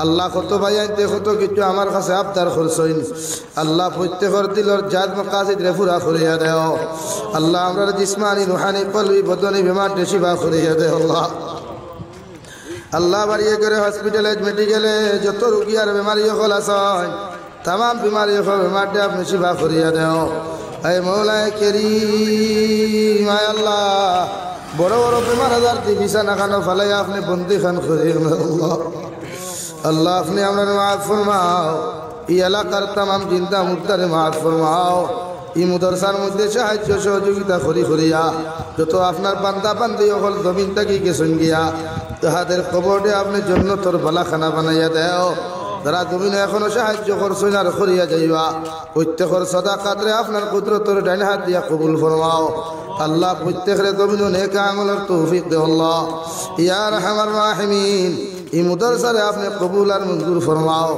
আল্লাহ কত ভাই আনতে কত কিছু আমার কাছে আবদার করছইন আল্লাহ প্রত্যেকের দিলর জাত মাকাসিদ রে পুরা করিয়া দেও আল্লাহ আমরার জিসমানি রুহানি কলবি বদনি বিমার শিফা করিয়া দেও আল্লাহ আল্লাহ বাড়িয়ে করে হসপিটালে মেডিকেলে যত রোগী আর বেমারি হল আছেন तमाम बीमारी को बीमार आपने शिफा करिया देओ ऐ मौला करीम आय अल्लाह बड़ो बड़ो बीमार हजार ती बिछाना खानो फले आपने बंदी खान करिए अल्लाह अल्लाह अपने हमने माफ फरमाओ ये इलाकार तमाम जिंदा मुद्दा रे माफ फरमाओ ये मुदरसार मध्य साहाय्य सहयोगिता करी करिया जो तो आपनार बांदा बांदी हल जमीन तकी के संगिया ताहादेर कबरे आपने जन्नतर भला खाना बनाइया देओ যারা তুমি এখনো সাহায্য করছো না করিয়া যাইবা প্রত্যেকের সাদাকাতরে আপনার কুদরতের ডান হাত দিয়া কবুল ফরমাও আল্লাহ প্রত্যেকের তুমি নেক আমলের তৌফিক দে আল্লাহ ইয়া আরহামার রাহিমিন এই মুদরসারে আপনি কবুল আর মঞ্জুর ফরমাও।